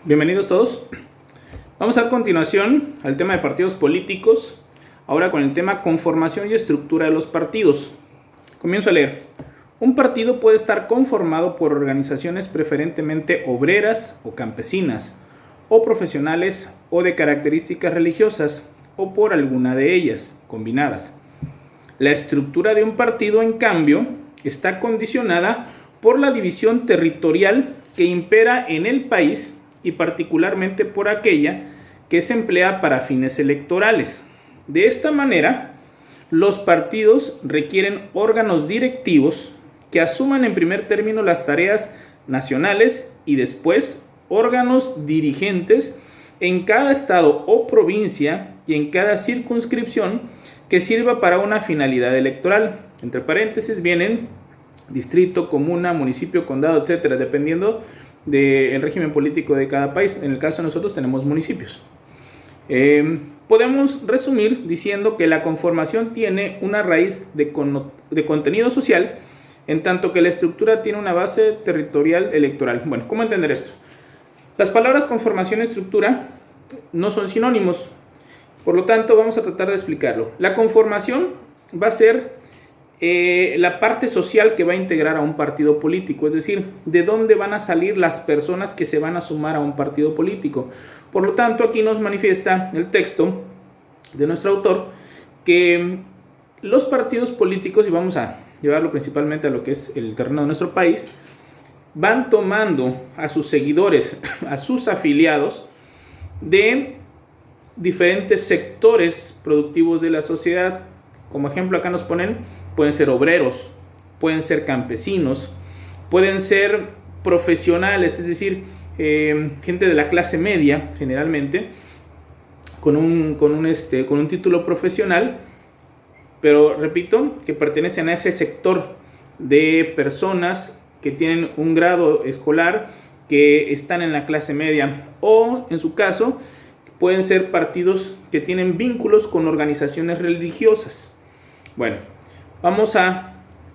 Bienvenidos todos. Vamos a continuación al tema de partidos políticos, ahora con el tema conformación y estructura de los partidos. Comienzo a leer. Un partido puede estar conformado por organizaciones preferentemente obreras o campesinas, o profesionales o de características religiosas, o por alguna de ellas, combinadas. La estructura de un partido, en cambio, está condicionada por la división territorial que impera en el país y particularmente por aquella que se emplea para fines electorales. De esta manera, los partidos requieren órganos directivos que asuman en primer término las tareas nacionales y después órganos dirigentes en cada estado o provincia y en cada circunscripción que sirva para una finalidad electoral. Entre paréntesis vienen distrito, comuna, municipio, condado, etcétera, dependiendo del régimen político de cada país. En el caso de nosotros tenemos municipios. Podemos resumir diciendo que la conformación tiene una raíz de contenido social, en tanto que la estructura tiene una base territorial electoral. Bueno, ¿cómo entender esto? Las palabras conformación y estructura no son sinónimos, por lo tanto vamos a tratar de explicarlo. La conformación va a ser la parte social que va a integrar a un partido político, es decir, de dónde van a salir las personas que se van a sumar a un partido político. Por lo tanto, aquí nos manifiesta el texto de nuestro autor que los partidos políticos, y vamos a llevarlo principalmente a lo que es el terreno de nuestro país, van tomando a sus seguidores, a sus afiliados de diferentes sectores productivos de la sociedad. Como ejemplo acá nos pueden ser obreros, pueden ser campesinos, pueden ser profesionales, es decir, gente de la clase media generalmente, con un título profesional, pero repito, que pertenecen a ese sector de personas que tienen un grado escolar, que están en la clase media, o en su caso pueden ser partidos que tienen vínculos con organizaciones religiosas.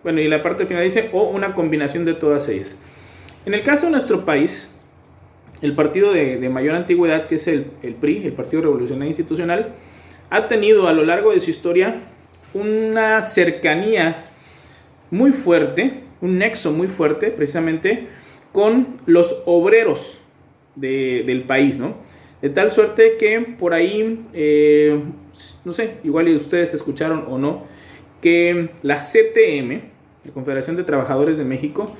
Y la parte final dice, o una combinación de todas ellas. En el caso de nuestro país, el partido de mayor antigüedad, que es el PRI, el Partido Revolucionario Institucional, ha tenido a lo largo de su historia una cercanía muy fuerte, un nexo muy fuerte, precisamente, con los obreros del país, ¿no? De tal suerte que por ahí, no sé, igual ustedes escucharon o no, que la CTM, la Confederación de Trabajadores de México,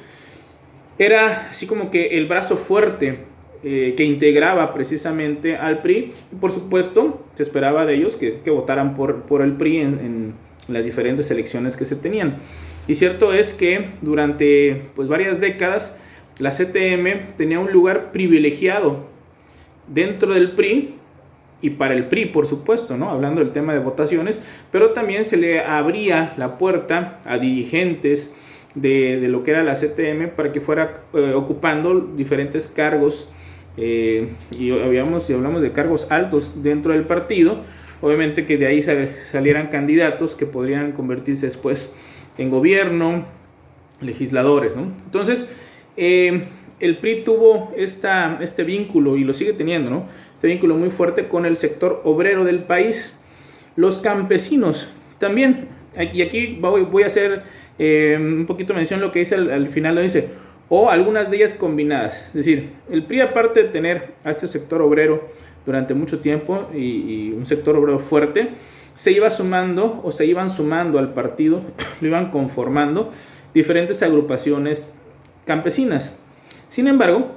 era así como que el brazo fuerte que integraba precisamente al PRI. Y por supuesto, se esperaba de ellos que votaran por el PRI en las diferentes elecciones que se tenían. Y cierto es que durante varias décadas la CTM tenía un lugar privilegiado dentro del PRI y para el PRI, por supuesto, ¿no? Hablando del tema de votaciones, pero también se le abría la puerta a dirigentes de lo que era la CTM para que fuera ocupando diferentes cargos, y hablamos de cargos altos dentro del partido. Obviamente que de ahí salieran candidatos que podrían convertirse después en gobierno, legisladores, ¿no? Entonces, el PRI tuvo este vínculo, y lo sigue teniendo, ¿no? Este vínculo muy fuerte con el sector obrero del país. Los campesinos también, y aquí voy a hacer un poquito mención lo que dice al final, lo dice, o algunas de ellas combinadas. Es decir, el PRI, aparte de tener a este sector obrero durante mucho tiempo y un sector obrero fuerte, se iban sumando al partido, lo iban conformando diferentes agrupaciones campesinas. Sin embargo,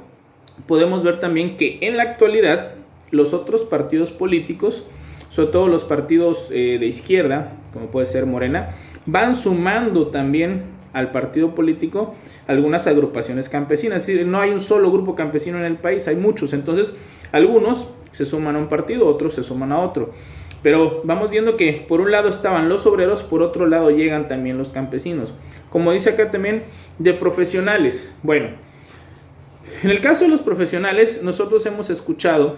podemos ver también que en la actualidad los otros partidos políticos, sobre todo los partidos de izquierda, como puede ser Morena, van sumando también al partido político algunas agrupaciones campesinas. Es decir, no hay un solo grupo campesino en el país, hay muchos. Entonces, algunos se suman a un partido, otros se suman a otro. Pero vamos viendo que por un lado estaban los obreros, por otro lado llegan también los campesinos. Como dice acá también, de profesionales. Bueno, en el caso de los profesionales, nosotros hemos escuchado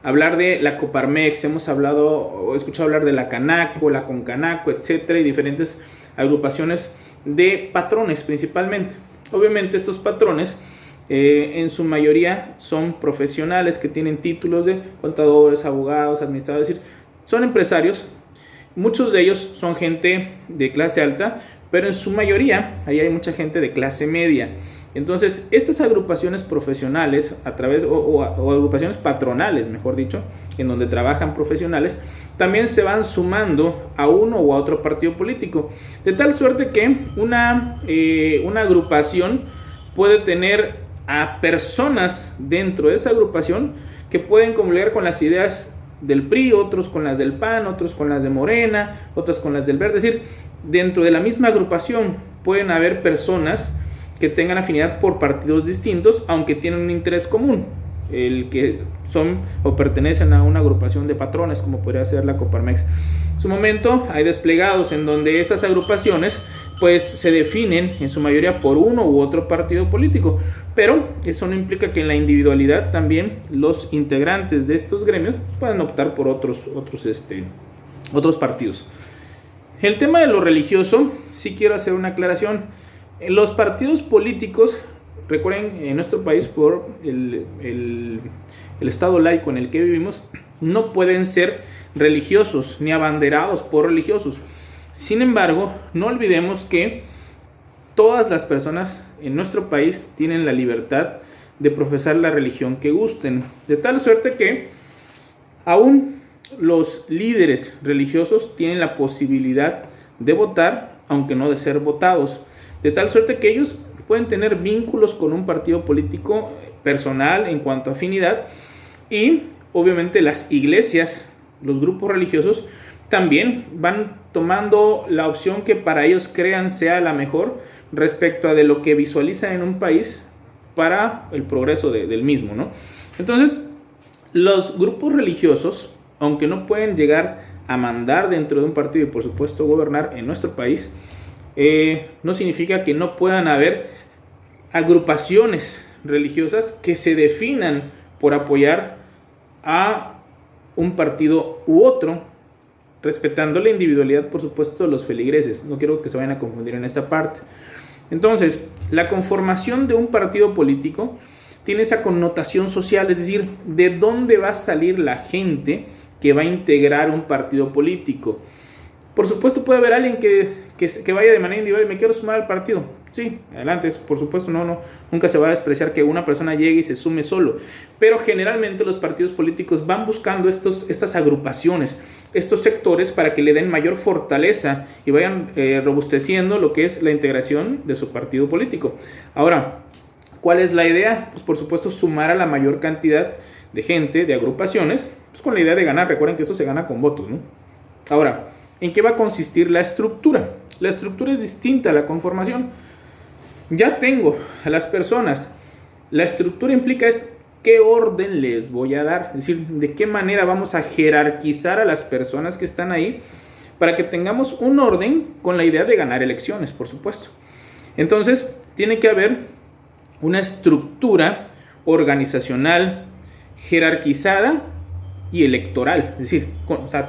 hablar de la Coparmex, hemos escuchado hablar de la Canaco, la Concanaco, etcétera, y diferentes agrupaciones de patrones principalmente. Obviamente estos patrones en su mayoría son profesionales que tienen títulos de contadores, abogados, administradores, es decir, son empresarios. Muchos de ellos son gente de clase alta, pero en su mayoría ahí hay mucha gente de clase media. Entonces, estas agrupaciones profesionales, a través o agrupaciones patronales, mejor dicho, en donde trabajan profesionales, también se van sumando a uno o a otro partido político. De tal suerte que una agrupación puede tener a personas dentro de esa agrupación que pueden comulgar con las ideas del PRI, otros con las del PAN, otros con las de Morena, otros con las del Verde. Es decir, dentro de la misma agrupación pueden haber personas que tengan afinidad por partidos distintos, aunque tienen un interés común, el que son o pertenecen a una agrupación de patrones, como podría ser la Coparmex. En su momento hay desplegados en donde estas agrupaciones pues se definen en su mayoría por uno u otro partido político, pero eso no implica que en la individualidad también los integrantes de estos gremios puedan optar por otros partidos. El tema de lo religioso, sí quiero hacer una aclaración. Los partidos políticos, recuerden, en nuestro país, por el estado laico en el que vivimos, no pueden ser religiosos ni abanderados por religiosos. Sin embargo, no olvidemos que todas las personas en nuestro país tienen la libertad de profesar la religión que gusten, de tal suerte que aún los líderes religiosos tienen la posibilidad de votar, aunque no de ser votados, de tal suerte que ellos pueden tener vínculos con un partido político personal en cuanto a afinidad, y obviamente las iglesias, los grupos religiosos, también van tomando la opción que para ellos crean sea la mejor respecto a de lo que visualizan en un país para el progreso del mismo, ¿no? Entonces, los grupos religiosos, aunque no pueden llegar a mandar dentro de un partido y por supuesto gobernar en nuestro país, no significa que no puedan haber agrupaciones religiosas que se definan por apoyar a un partido u otro, respetando la individualidad, por supuesto, de los feligreses. No quiero que se vayan a confundir en esta parte. Entonces, la conformación de un partido político tiene esa connotación social, es decir, de dónde va a salir la gente que va a integrar un partido político. Por supuesto, puede haber alguien que vaya de manera individual y me quiero sumar al partido. Sí, adelante, por supuesto, nunca se va a despreciar que una persona llegue y se sume solo. Pero generalmente los partidos políticos van buscando estas agrupaciones, estos sectores, para que le den mayor fortaleza y vayan robusteciendo lo que es la integración de su partido político. Ahora, ¿cuál es la idea? Pues por supuesto sumar a la mayor cantidad de gente, de agrupaciones, pues con la idea de ganar. Recuerden que esto se gana con votos, ¿no? Ahora, ¿en qué va a consistir la estructura? La estructura es distinta a la conformación. Ya tengo a las personas. La estructura implica es qué orden les voy a dar. Es decir, de qué manera vamos a jerarquizar a las personas que están ahí para que tengamos un orden con la idea de ganar elecciones, por supuesto. Entonces, tiene que haber una estructura organizacional, jerarquizada y electoral. Es decir,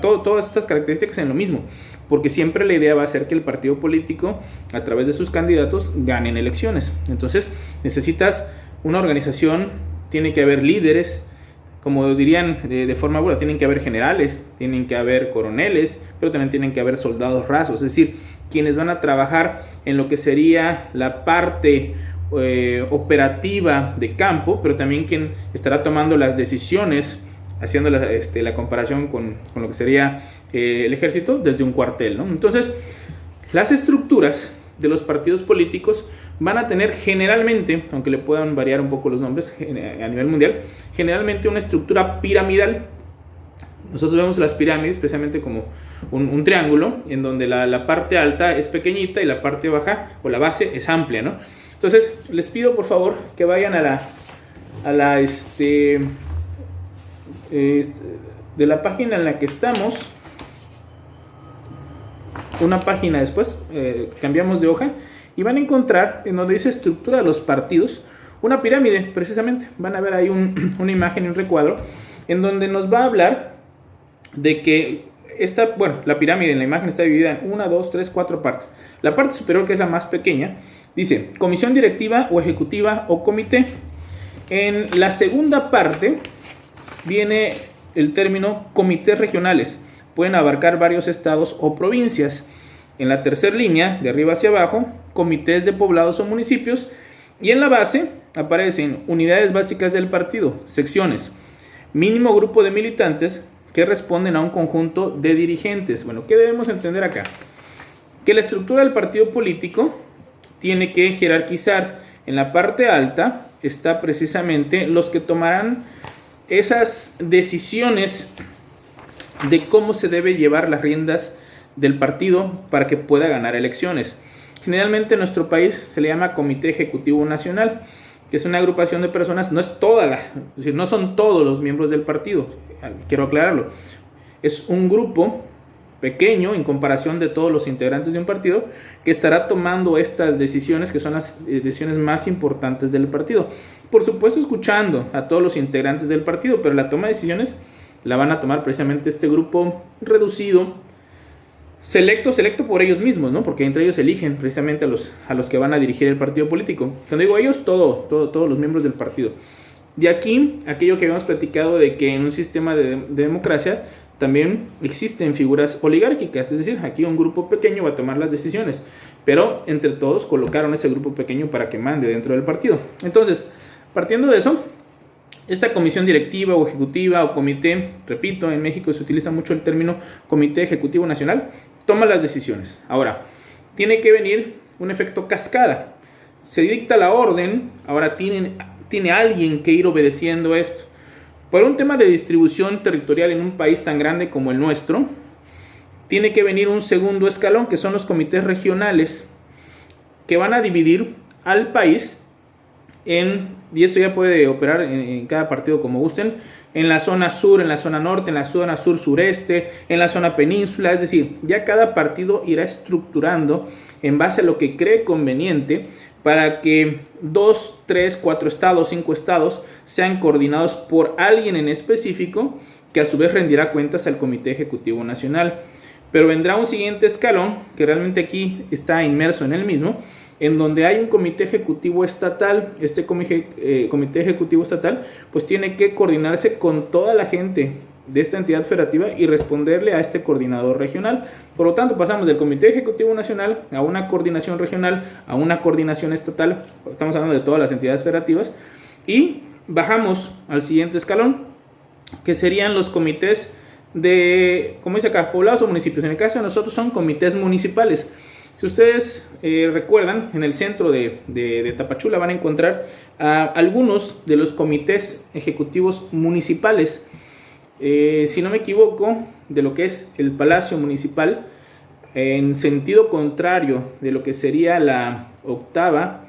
todas estas características en lo mismo, porque siempre la idea va a ser que el partido político, a través de sus candidatos, ganen elecciones. Entonces, necesitas una organización, tiene que haber líderes, como dirían de forma burda, tienen que haber generales, tienen que haber coroneles, pero también tienen que haber soldados rasos, es decir, quienes van a trabajar en lo que sería la parte operativa de campo, pero también quien estará tomando las decisiones, haciendo la comparación con lo que sería el ejército desde un cuartel, ¿no? Entonces, las estructuras de los partidos políticos van a tener generalmente, aunque le puedan variar un poco los nombres a nivel mundial, generalmente una estructura piramidal. Nosotros vemos las pirámides precisamente como un triángulo en donde la parte alta es pequeñita y la parte baja o la base es amplia, ¿no? Entonces, les pido por favor que vayan de la página en la que estamos, una página después, cambiamos de hoja y van a encontrar en donde dice estructura de los partidos una pirámide, precisamente. Van a ver ahí una imagen y un recuadro en donde nos va a hablar de que la pirámide en la imagen está dividida en 1, 2, 3, 4 partes. La parte superior, que es la más pequeña, dice comisión directiva o ejecutiva o comité. En la segunda parte viene el término comités regionales. Pueden abarcar varios estados o provincias. En la tercera línea, de arriba hacia abajo, comités de poblados o municipios. Y en la base aparecen unidades básicas del partido, secciones, mínimo grupo de militantes que responden a un conjunto de dirigentes. Bueno, ¿qué debemos entender acá? Que la estructura del partido político tiene que jerarquizar. En la parte alta está precisamente los que tomarán esas decisiones de cómo se debe llevar las riendas del partido para que pueda ganar elecciones. Generalmente en nuestro país se le llama Comité Ejecutivo Nacional, que es una agrupación de personas, no es toda es decir, no son todos los miembros del partido, quiero aclararlo. Es un grupo pequeño en comparación de todos los integrantes de un partido que estará tomando estas decisiones, que son las decisiones más importantes del partido. Por supuesto, escuchando a todos los integrantes del partido, pero la toma de decisiones la van a tomar precisamente este grupo reducido, selecto por ellos mismos, ¿no? Porque entre ellos eligen precisamente a los que van a dirigir el partido político. Cuando digo ellos, todos los miembros del partido. De aquí, aquello que habíamos platicado de que en un sistema de democracia también existen figuras oligárquicas, es decir, aquí un grupo pequeño va a tomar las decisiones, pero entre todos colocaron ese grupo pequeño para que mande dentro del partido. Entonces, partiendo de eso, esta comisión directiva o ejecutiva o comité, repito, en México se utiliza mucho el término Comité Ejecutivo Nacional, toma las decisiones. Ahora, tiene que venir un efecto cascada. Se dicta la orden, ahora tiene alguien que ir obedeciendo esto. Por un tema de distribución territorial en un país tan grande como el nuestro, tiene que venir un segundo escalón, que son los comités regionales, que van a dividir al país y esto ya puede operar en cada partido como gusten, en la zona sur, en la zona norte, en la zona sur-sureste, en la zona península. Es decir, ya cada partido irá estructurando en base a lo que cree conveniente para que 2, 3, 4 estados, 5 estados sean coordinados por alguien en específico que a su vez rendirá cuentas al Comité Ejecutivo Nacional. Pero vendrá un siguiente escalón, que realmente aquí está inmerso en el mismo, en donde hay un comité ejecutivo estatal. Este comité ejecutivo estatal pues tiene que coordinarse con toda la gente de esta entidad federativa y responderle a este coordinador regional. Por lo tanto, pasamos del comité ejecutivo nacional a una coordinación regional, a una coordinación estatal, estamos hablando de todas las entidades federativas, y bajamos al siguiente escalón, que serían los comités de, como dice acá, poblados o municipios. En el caso de nosotros son comités municipales. Si ustedes recuerdan, en el centro de Tapachula van a encontrar algunos de los comités ejecutivos municipales. Si no me equivoco, de lo que es el Palacio Municipal, en sentido contrario de lo que sería la octava,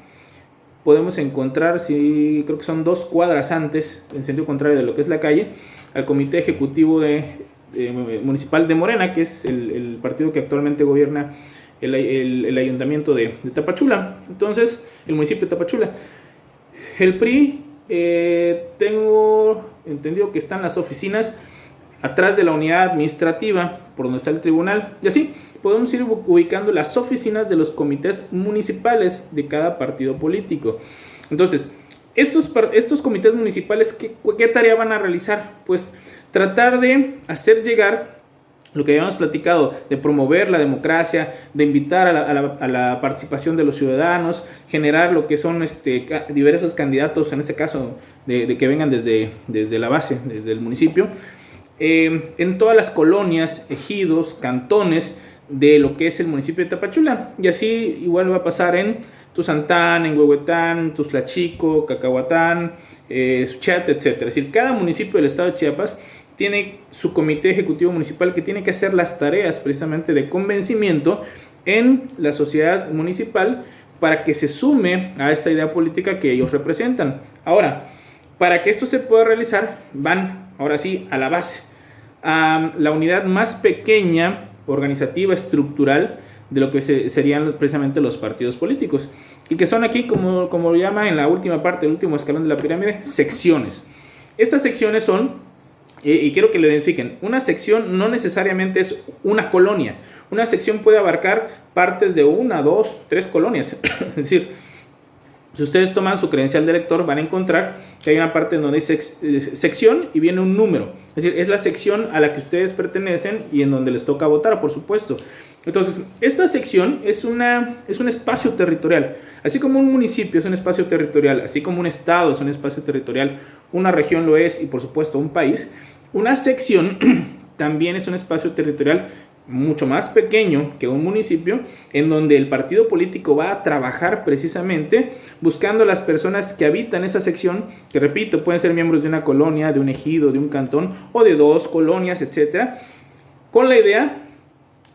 podemos encontrar, creo que son 2 cuadras antes, en sentido contrario de lo que es la calle, al Comité Ejecutivo Municipal de Morena, que es el partido que actualmente gobierna el ayuntamiento de Tapachula. Entonces, el municipio de Tapachula. El PRI, tengo entendido que están las oficinas atrás de la unidad administrativa, por donde está el tribunal, y así podemos ir ubicando las oficinas de los comités municipales de cada partido político. Entonces, estos comités municipales, ¿qué tarea van a realizar? Pues tratar de hacer llegar lo que habíamos platicado, de promover la democracia, de invitar a la participación de los ciudadanos, generar lo que son diversos candidatos, en este caso de que vengan desde la base, desde el municipio, en todas las colonias, ejidos, cantones de lo que es el municipio de Tapachula. Y así igual va a pasar en Tuzantán, en Huehuetán, Tuzlachico, Cacahuatán, Suchiate, etc. Es decir, cada municipio del estado de Chiapas tiene su comité ejecutivo municipal que tiene que hacer las tareas precisamente de convencimiento en la sociedad municipal para que se sume a esta idea política que ellos representan. Ahora, para que esto se pueda realizar, van ahora sí a la base, a la unidad más pequeña, organizativa, estructural de lo que serían precisamente los partidos políticos, y que son aquí, como lo llama en la última parte, el último escalón de la pirámide, secciones. Estas secciones son, y quiero que lo identifiquen, una sección no necesariamente es una colonia. Una sección puede abarcar partes de 1, 2, 3 colonias. Es decir, Si ustedes toman su credencial de elector, van a encontrar que hay una parte donde dice sección y viene un número. Es decir, es la sección a la que ustedes pertenecen y en donde les toca votar, por supuesto. Entonces, esta sección es un espacio territorial. Así como un municipio es un espacio territorial, así como un estado es un espacio territorial, una región lo es y por supuesto un país, una sección también es un espacio territorial mucho más pequeño que un municipio, en donde el partido político va a trabajar precisamente buscando a las personas que habitan esa sección, que repito, pueden ser miembros de una colonia, de un ejido, de un cantón o de 2 colonias, etcétera, con la idea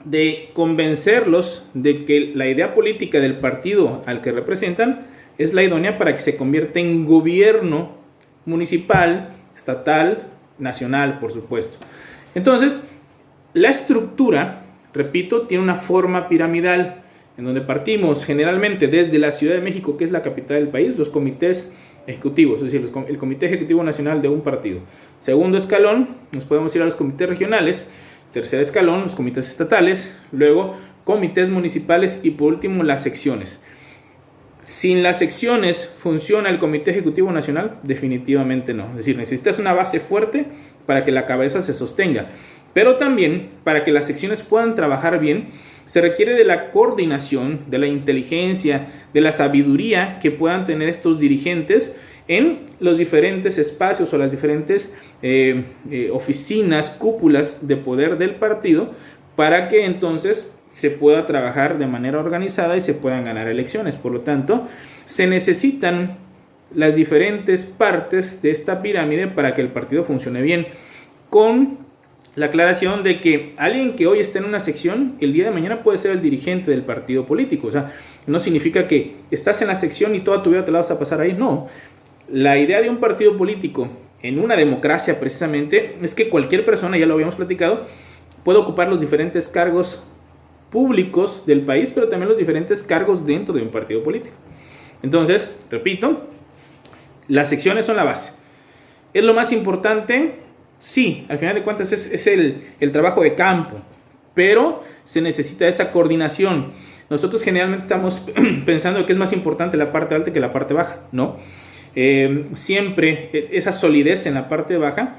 de convencerlos de que la idea política del partido al que representan es la idónea para que se convierta en gobierno municipal, estatal, nacional, por supuesto. Entonces, la estructura, repito, tiene una forma piramidal, en donde partimos generalmente desde la Ciudad de México, que es la capital del país, los comités ejecutivos, es decir, el Comité Ejecutivo Nacional de un partido. Segundo escalón, nos podemos ir a los comités regionales. Tercer escalón, los comités estatales. Luego, comités municipales y por último, las secciones. Sin las secciones, ¿funciona el Comité Ejecutivo Nacional? Definitivamente no. Es decir, necesitas una base fuerte para que la cabeza se sostenga. Pero también, para que las secciones puedan trabajar bien, se requiere de la coordinación, de la inteligencia, de la sabiduría que puedan tener estos dirigentes en los diferentes espacios o las diferentes oficinas, cúpulas de poder del partido, para que entonces se pueda trabajar de manera organizada y se puedan ganar elecciones. Por lo tanto, se necesitan las diferentes partes de esta pirámide para que el partido funcione bien, con la aclaración de que alguien que hoy está en una sección, el día de mañana puede ser el dirigente del partido político. O sea, no significa que estás en la sección y toda tu vida te la vas a pasar ahí. No. La idea de un partido político en una democracia precisamente es que cualquier persona, ya lo habíamos platicado, puede ocupar los diferentes cargos públicos del país, pero también los diferentes cargos dentro de un partido político. Entonces, repito, las secciones son la base. ¿Es lo más importante? Sí, al final de cuentas es el trabajo de campo, pero se necesita esa coordinación. Nosotros generalmente estamos pensando que es más importante la parte alta que la parte baja, ¿no? Siempre esa solidez en la parte baja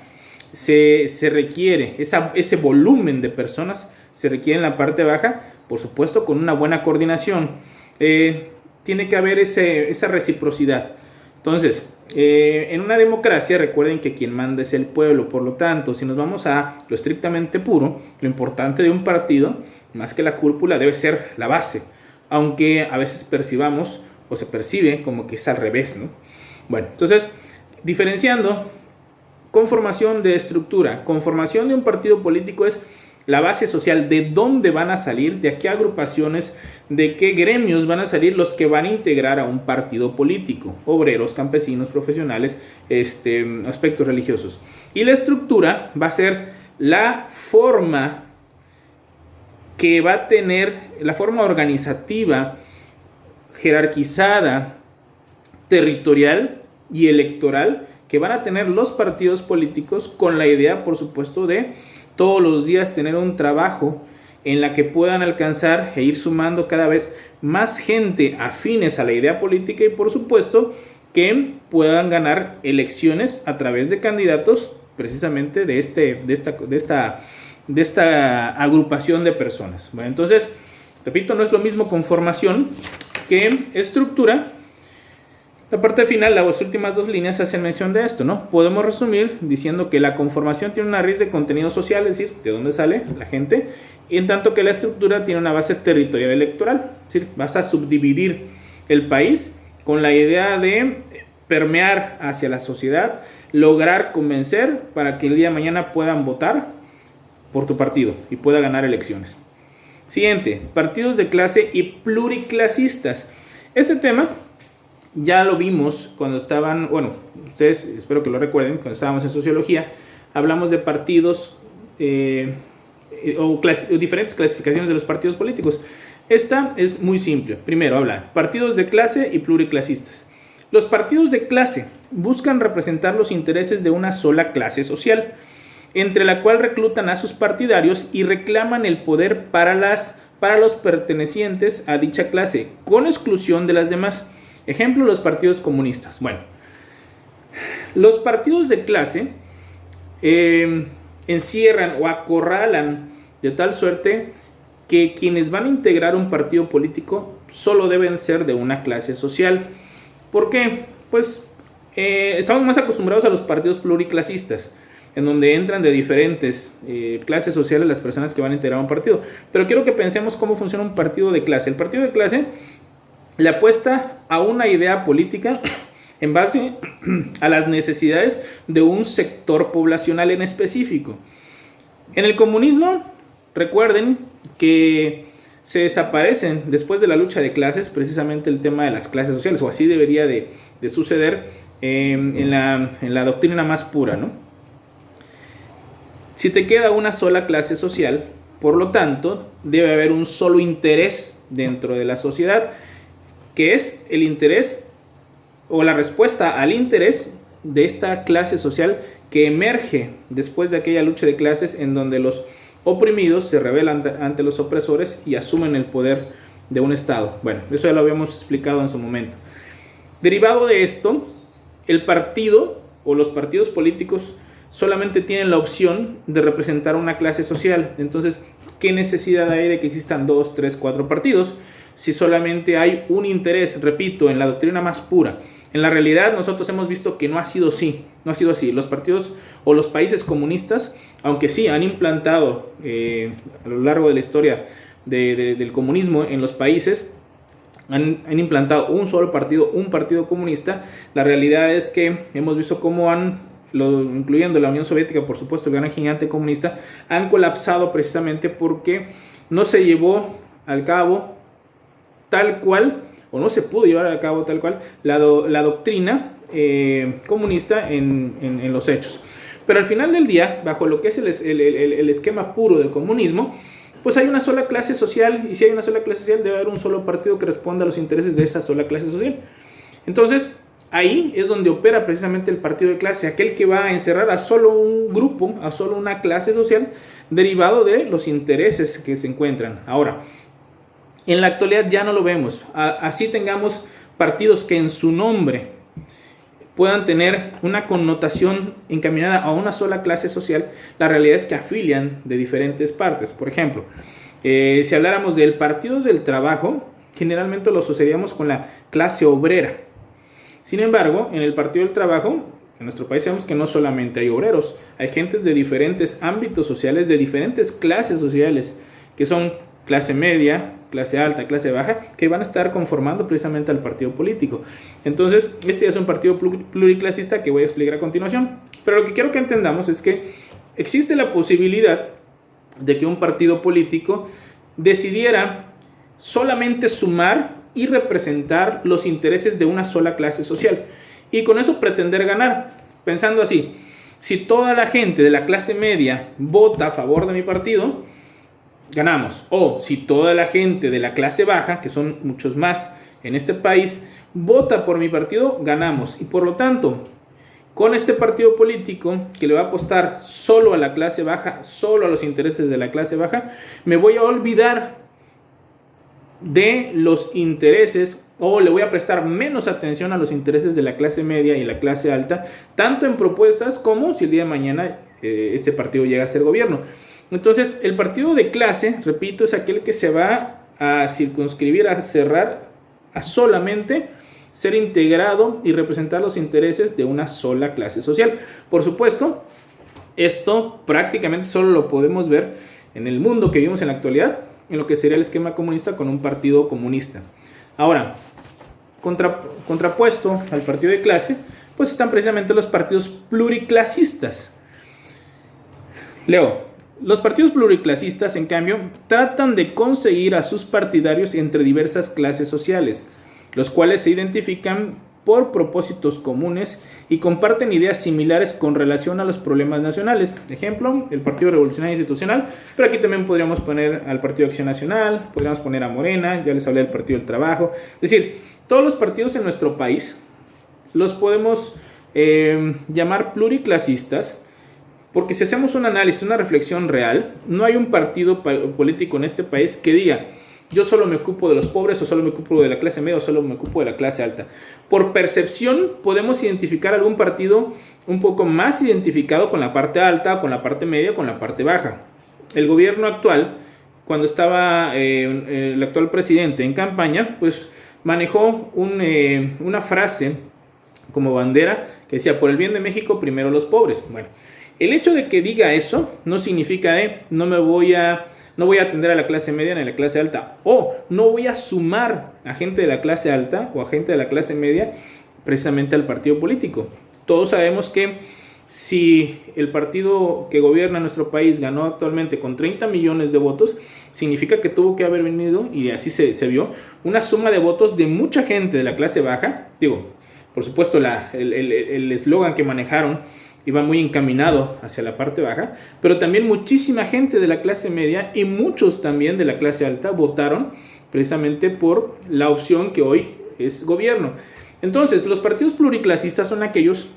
se requiere, ese volumen de personas se requiere en la parte baja, por supuesto con una buena coordinación. Tiene que haber esa reciprocidad. Entonces, en una democracia recuerden que quien manda es el pueblo. Por lo tanto, si nos vamos a lo estrictamente puro, lo importante de un partido, más que la cúpula, debe ser la base, aunque a veces percibamos o se percibe como que es al revés, ¿no? Bueno, entonces, diferenciando conformación de estructura, conformación de un partido político es la base social, de dónde van a salir, de qué agrupaciones, de qué gremios van a salir los que van a integrar a un partido político, obreros, campesinos, profesionales, aspectos religiosos. Y la estructura va a ser la forma que va a tener, la forma organizativa, jerarquizada, territorial y electoral que van a tener los partidos políticos, con la idea, por supuesto, de todos los días tener un trabajo en la que puedan alcanzar e ir sumando cada vez más gente afines a la idea política y, por supuesto, que puedan ganar elecciones a través de candidatos precisamente de esta agrupación de personas. Bueno, entonces, repito, no es lo mismo conformación que estructura. La parte final, las últimas 2 líneas hacen mención de esto, ¿no? Podemos resumir diciendo que la conformación tiene una raíz de contenido social, es decir, de dónde sale la gente, y en tanto que la estructura tiene una base territorial electoral, es decir, vas a subdividir el país con la idea de permear hacia la sociedad, lograr convencer para que el día de mañana puedan votar por tu partido y pueda ganar elecciones. Siguiente, partidos de clase y pluriclasistas. Este tema ya lo vimos cuando estaban, bueno, ustedes espero que lo recuerden, cuando estábamos en sociología, hablamos de partidos o diferentes clasificaciones de los partidos políticos. Esta es muy simple. Primero habla partidos de clase y pluriclasistas. Los partidos de clase buscan representar los intereses de una sola clase social, entre la cual reclutan a sus partidarios y reclaman el poder para los pertenecientes a dicha clase, con exclusión de las demás. Ejemplo, los partidos comunistas. Bueno, los partidos de clase encierran o acorralan de tal suerte que quienes van a integrar un partido político solo deben ser de una clase social. ¿Por qué? Pues estamos más acostumbrados a los partidos pluriclasistas, en donde entran de diferentes clases sociales las personas que van a integrar un partido. Pero quiero que pensemos cómo funciona un partido de clase. El partido de clase le apuesta a una idea política en base a las necesidades de un sector poblacional en específico. En el comunismo, recuerden que se desaparecen después de la lucha de clases precisamente el tema de las clases sociales, o así debería de suceder en la doctrina más pura, ¿no? Si te queda una sola clase social, por lo tanto, debe haber un solo interés dentro de la sociedad, que es el interés o la respuesta al interés de esta clase social que emerge después de aquella lucha de clases en donde los oprimidos se rebelan ante los opresores y asumen el poder de un Estado. Bueno, eso ya lo habíamos explicado en su momento. Derivado de esto, el partido o los partidos políticos solamente tienen la opción de representar una clase social. Entonces, ¿qué necesidad hay de que existan 2, 3, 4 partidos si solamente hay un interés? Repito, en la doctrina más pura. En la realidad nosotros hemos visto que no ha sido así. Los partidos o los países comunistas, aunque sí han implantado a lo largo de la historia del comunismo en los países, han implantado un solo partido, un partido comunista. La realidad es que hemos visto cómo incluyendo la Unión Soviética, por supuesto, el gran gigante comunista, han colapsado precisamente porque no se llevó al cabo tal cual, o no se pudo llevar a cabo tal cual, la doctrina comunista en los hechos. Pero al final del día, bajo lo que es el esquema puro del comunismo, pues hay una sola clase social, y si hay una sola clase social debe haber un solo partido que responda a los intereses de esa sola clase social. Entonces, ahí es donde opera precisamente el partido de clase, aquel que va a encerrar a solo un grupo, a solo una clase social, derivado de los intereses que se encuentran. Ahora, en la actualidad ya no lo vemos. Así tengamos partidos que en su nombre puedan tener una connotación encaminada a una sola clase social, la realidad es que afilian de diferentes partes. Por ejemplo, si habláramos del Partido del Trabajo, generalmente lo asociaríamos con la clase obrera. Sin embargo, en el Partido del Trabajo, en nuestro país sabemos que no solamente hay obreros, hay gentes de diferentes ámbitos sociales, de diferentes clases sociales, que son clase media, clase alta, clase baja, que van a estar conformando precisamente al partido político. Entonces, este ya es un partido pluriclasista que voy a explicar a continuación. Pero lo que quiero que entendamos es que existe la posibilidad de que un partido político decidiera solamente sumar y representar los intereses de una sola clase social, y con eso pretender ganar, pensando así: si toda la gente de la clase media vota a favor de mi partido, ganamos. O si toda la gente de la clase baja, que son muchos más en este país, vota por mi partido, ganamos. Y por lo tanto, con este partido político que le va a apostar solo a la clase baja, solo a los intereses de la clase baja, me voy a olvidar de los intereses, o le voy a prestar menos atención a los intereses de la clase media y la clase alta, tanto en propuestas como si el día de mañana este partido llega a ser gobierno. Entonces, el partido de clase, repito, es aquel que se va a circunscribir, a cerrar, a solamente ser integrado y representar los intereses de una sola clase social. Por supuesto, esto prácticamente solo lo podemos ver en el mundo que vivimos en la actualidad, en lo que sería el esquema comunista con un partido comunista. Ahora, contrapuesto al partido de clase, pues están precisamente los partidos pluriclasistas. Leo: los partidos pluriclasistas, en cambio, tratan de conseguir a sus partidarios entre diversas clases sociales, los cuales se identifican por propósitos comunes y comparten ideas similares con relación a los problemas nacionales. Ejemplo, el Partido Revolucionario Institucional, pero aquí también podríamos poner al Partido Acción Nacional, podríamos poner a Morena, ya les hablé del Partido del Trabajo. Es decir, todos los partidos en nuestro país los podemos llamar pluriclasistas, porque si hacemos un análisis, una reflexión real, no hay un partido político en este país que diga: yo solo me ocupo de los pobres, o solo me ocupo de la clase media, o solo me ocupo de la clase alta. Por percepción podemos identificar algún partido un poco más identificado con la parte alta, con la parte media, con la parte baja. El gobierno actual, cuando estaba el actual presidente en campaña, pues manejó una frase como bandera que decía: por el bien de México, primero los pobres. Bueno, el hecho de que diga eso no significa no voy a atender a la clase media ni a la clase alta, o no voy a sumar a gente de la clase alta o a gente de la clase media precisamente al partido político. Todos sabemos que si el partido que gobierna nuestro país ganó actualmente con 30 millones de votos, significa que tuvo que haber venido, y así se vio, una suma de votos de mucha gente de la clase baja. Digo, por supuesto, el eslogan que manejaron iba muy encaminado hacia la parte baja, pero también muchísima gente de la clase media y muchos también de la clase alta votaron precisamente por la opción que hoy es gobierno. Entonces, los partidos pluriclasistas son aquellos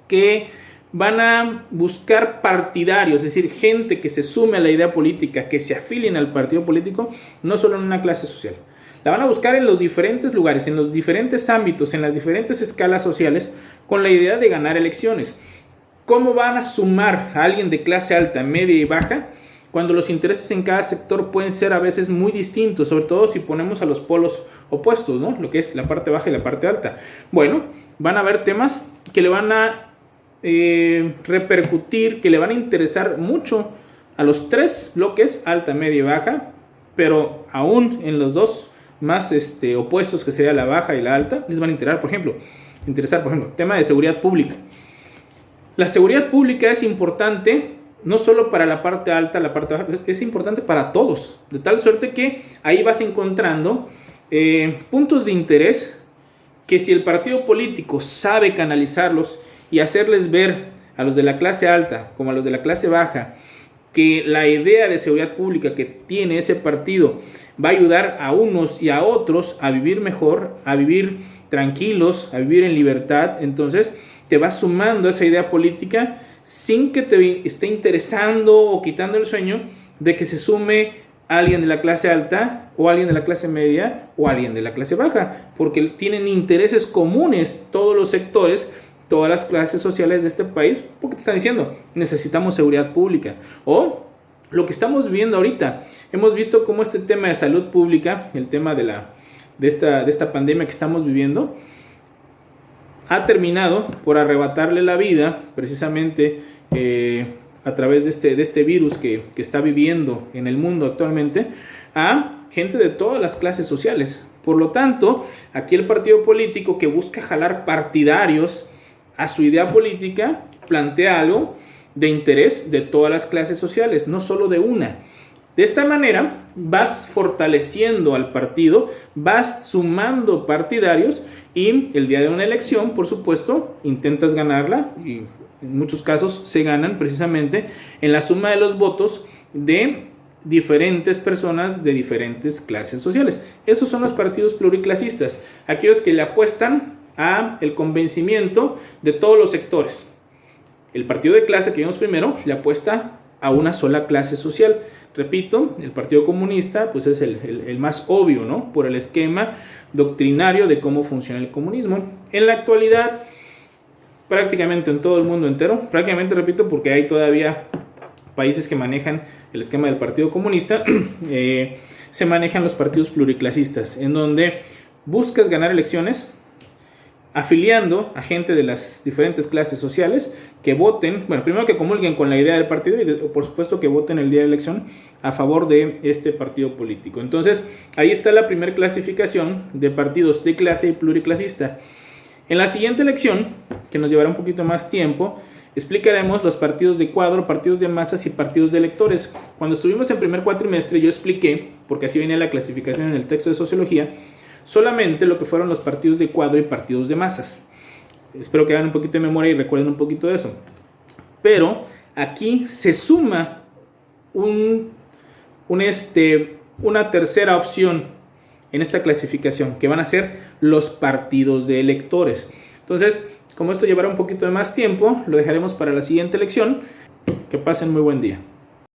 que van a buscar partidarios, es decir, gente que se sume a la idea política, que se afilien al partido político, no solo en una clase social. La van a buscar en los diferentes lugares, en los diferentes ámbitos, en las diferentes escalas sociales, con la idea de ganar elecciones. ¿Cómo van a sumar a alguien de clase alta, media y baja cuando los intereses en cada sector pueden ser a veces muy distintos, sobre todo si ponemos a los polos opuestos, ¿no? Lo que es la parte baja y la parte alta? Bueno, van a haber temas que le van a repercutir, que le van a interesar mucho a los tres bloques, alta, media y baja, pero aún en los dos más opuestos, que sería la baja y la alta, les van a interesar, por ejemplo, tema de seguridad pública. La seguridad pública es importante no solo para la parte alta, la parte baja, es importante para todos, de tal suerte que ahí vas encontrando puntos de interés que, si el partido político sabe canalizarlos y hacerles ver a los de la clase alta como a los de la clase baja que la idea de seguridad pública que tiene ese partido va a ayudar a unos y a otros a vivir mejor, a vivir tranquilos, a vivir en libertad, entonces te vas sumando a esa idea política sin que te esté interesando o quitando el sueño de que se sume alguien de la clase alta o alguien de la clase media o alguien de la clase baja, porque tienen intereses comunes todos los sectores, todas las clases sociales de este país, porque te están diciendo: necesitamos seguridad pública. O lo que estamos viendo ahorita, hemos visto cómo este tema de salud pública, el tema de esta pandemia que estamos viviendo, ha terminado por arrebatarle la vida precisamente a través de este virus que está viviendo en el mundo actualmente, a gente de todas las clases sociales. Por lo tanto, aquí el partido político que busca jalar partidarios a su idea política plantea algo de interés de todas las clases sociales, no solo de una. De esta manera vas fortaleciendo al partido, vas sumando partidarios, y el día de una elección, por supuesto, intentas ganarla, y en muchos casos se ganan precisamente en la suma de los votos de diferentes personas de diferentes clases sociales. Esos son los partidos pluriclasistas, aquellos que le apuestan a el convencimiento de todos los sectores. El partido de clase que vimos primero le apuesta a una sola clase social. Repito, el Partido Comunista pues es el más obvio, ¿no? Por el esquema doctrinario de cómo funciona el comunismo. En la actualidad, prácticamente en todo el mundo entero, prácticamente, repito, porque hay todavía países que manejan el esquema del Partido Comunista, se manejan los partidos pluriclasistas, en donde buscas ganar elecciones afiliando a gente de las diferentes clases sociales que voten, bueno, primero que comulguen con la idea del partido y por supuesto que voten el día de elección a favor de este partido político. Entonces, ahí está la primera clasificación de partidos de clase y pluriclasista. En la siguiente elección, que nos llevará un poquito más tiempo, explicaremos los partidos de cuadro, partidos de masas y partidos de electores. Cuando estuvimos en primer cuatrimestre yo expliqué, porque así venía la clasificación en el texto de sociología, solamente lo que fueron los partidos de cuadro y partidos de masas. Espero que hagan un poquito de memoria y recuerden un poquito de eso. Pero aquí se suma una tercera opción en esta clasificación, que van a ser los partidos de electores. Entonces, como esto llevará un poquito de más tiempo, lo dejaremos para la siguiente lección. Que pasen muy buen día.